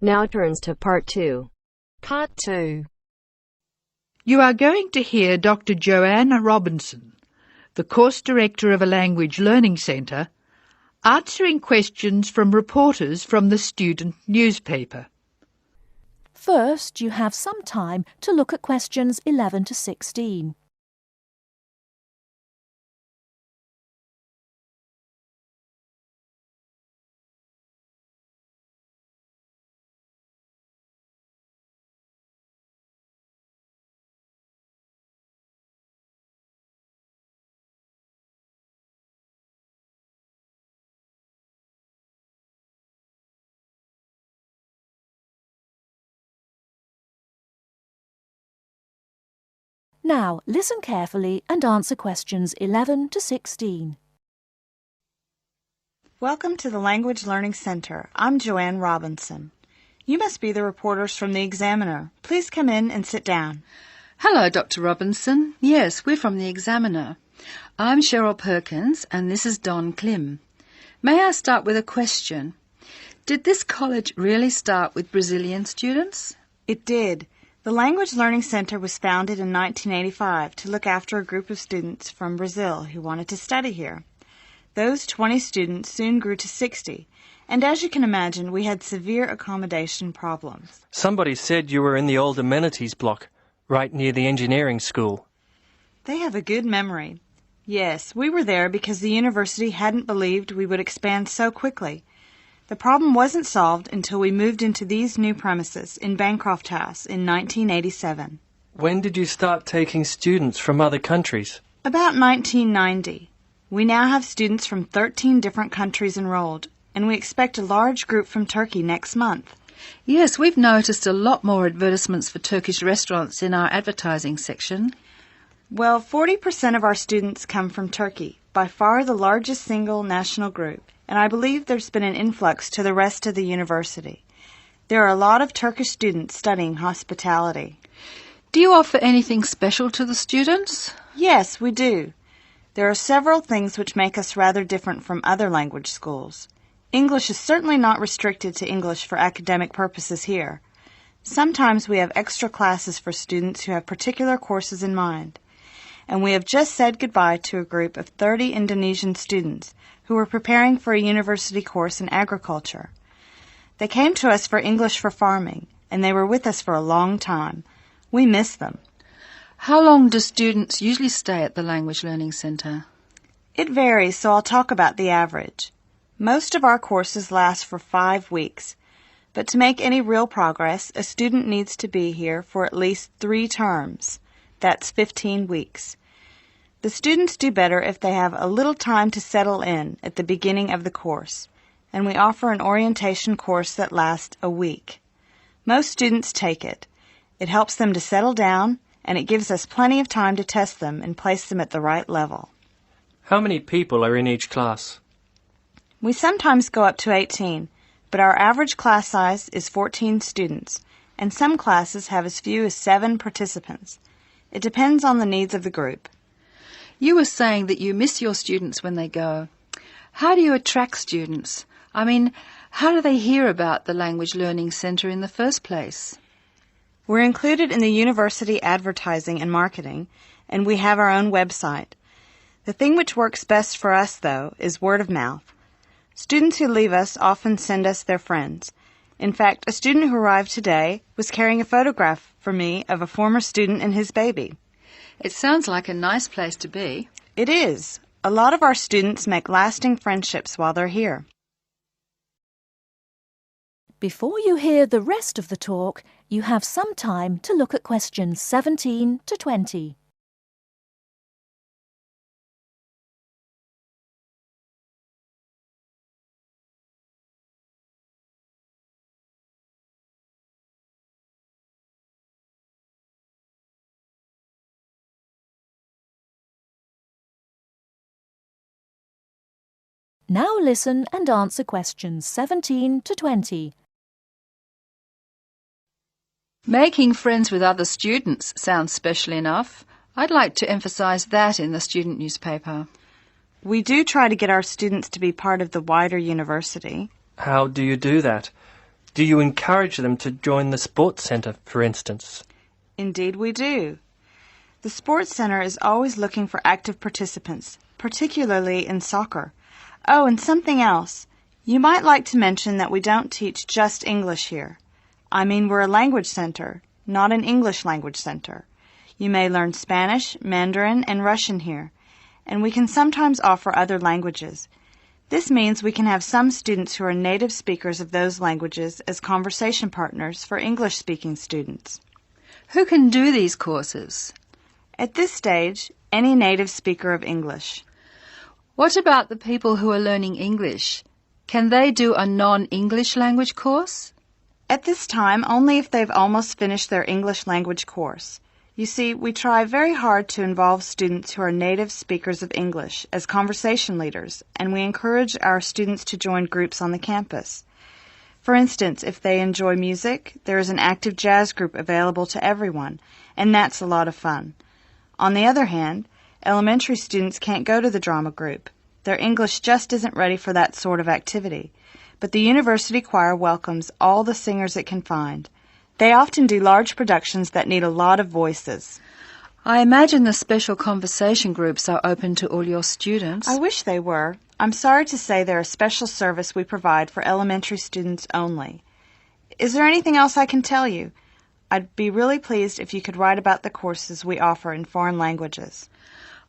now turns to Part 2. Part 2. You are going to hear Dr. Joanne Robinson, the course director of a language learning centre, answering questions from reporters from the student newspaper. First, you have some time to look at questions 11 to 16. Now, listen carefully and answer questions 11 to 16. Welcome to the Language Learning Center. I'm Joanne Robinson. You must be the reporters from the Examiner. Please come in and sit down. Hello, Dr. Robinson. Yes, we're from the Examiner. I'm Cheryl Perkins and this is Don Klim. May I start with a question? Did this college really start with Brazilian students? It did. The Language Learning Center was founded in 1985 to look after a group of students from Brazil who wanted to study here. Those 20 students soon grew to 60, and as you can imagine, we had severe accommodation problems. Somebody said you were in the old amenities block, right near the engineering school. They have a good memory. Yes, we were there because the university hadn't believed we would expand so quickly. The problem wasn't solved until we moved into these new premises in Bancroft House in 1987. When did you start taking students from other countries? About 1990. We now have students from 13 different countries enrolled, and we expect a large group from Turkey next month. Yes, we've noticed a lot more advertisements for Turkish restaurants in our advertising section. Well, 40% of our students come from Turkey, by far the largest single national group, and I believe there's been an influx to the rest of the university. There are a lot of Turkish students studying hospitality. Do you offer anything special to the students? Yes, we do. There are several things which make us rather different from other language schools. English is certainly not restricted to English for academic purposes here. Sometimes we have extra classes for students who have particular courses in mind. And we have just said goodbye to a group of 30 Indonesian students who were preparing for a university course in agriculture. They came to us for English for farming, and they were with us for a long time. We miss them. How long do students usually stay at the Language Learning Centre? It varies, so I'll talk about the average. Most of our courses last for 5 weeks, but to make any real progress, a student needs to be here for at least 3 terms. That's 15 weeks. The students do better if they have a little time to settle in at the beginning of the course, and we offer an orientation course that lasts a week. Most students take it. It helps them to settle down, and it gives us plenty of time to test them and place them at the right level. How many people are in each class? We sometimes go up to 18, but our average class size is 14 students, and some classes have as few as 7 participants. It depends on the needs of the group. You were saying that you miss your students when they go. How do you attract students? I mean, how do they hear about the Language Learning Centre in the first place? We're included in the university advertising and marketing, and we have our own website. The thing which works best for us, though, is word of mouth. Students who leave us often send us their friends. In fact, a student who arrived today was carrying a photograph for me of a former student and his baby. It sounds like a nice place to be. It is. A lot of our students make lasting friendships while they're here. Before you hear the rest of the talk, you have some time to look at questions 17 to 20. Now listen and answer questions 17 to 20. Making friends with other students sounds special enough. I'd like to emphasise that in the student newspaper. We do try to get our students to be part of the wider university. How do you do that? Do you encourage them to join the sports centre, for instance? Indeed we do. The Sports Center is always looking for active participants, particularly in soccer. Oh, and something else. You might like to mention that we don't teach just English here. I mean, we're a language center, not an English language center. You may learn Spanish, Mandarin, and Russian here, and we can sometimes offer other languages. This means we can have some students who are native speakers of those languages as conversation partners for English-speaking students. Who can do these courses? At this stage, any native speaker of English. What about the people who are learning English? Can they do a non-English language course? At this time, only if they've almost finished their English language course. You see, we try very hard to involve students who are native speakers of English as conversation leaders, and we encourage our students to join groups on the campus. For instance, if they enjoy music, there is an active jazz group available to everyone, and that's a lot of fun. On the other hand, elementary students can't go to the drama group. Their English just isn't ready for that sort of activity. But the university choir welcomes all the singers it can find. They often do large productions that need a lot of voices. I imagine the special conversation groups are open to all your students. I wish they were. I'm sorry to say they're a special service we provide for elementary students only. Is there anything else I can tell you? I'd be really pleased if you could write about the courses we offer in foreign languages.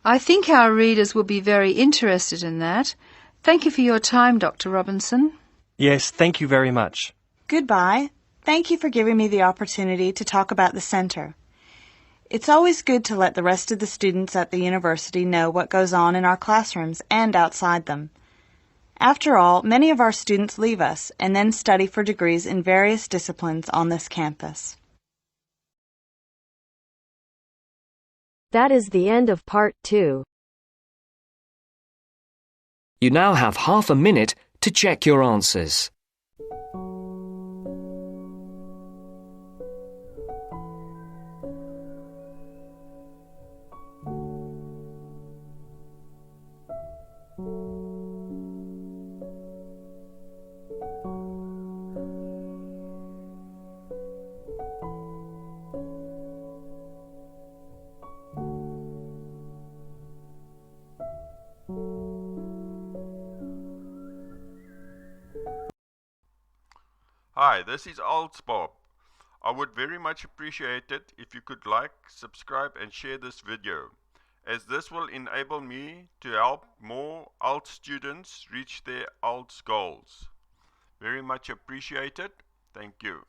I think our readers will be very interested in that. Thank you for your time, Dr. Robinson. Yes, thank you very much. Goodbye. Thank you for giving me the opportunity to talk about the center. It's always good to let the rest of the students at the university know what goes on in our classrooms and outside them. After all, many of our students leave us and then study for degrees in various disciplines on this campus. That is the end of part 2. You now have half a minute to check your answers. Hi, this is IELTS Bob. I would very much appreciate it if you could like, subscribe and share this video, as this will enable me to help more IELTS students reach their IELTS goals. Very much appreciated. Thank you.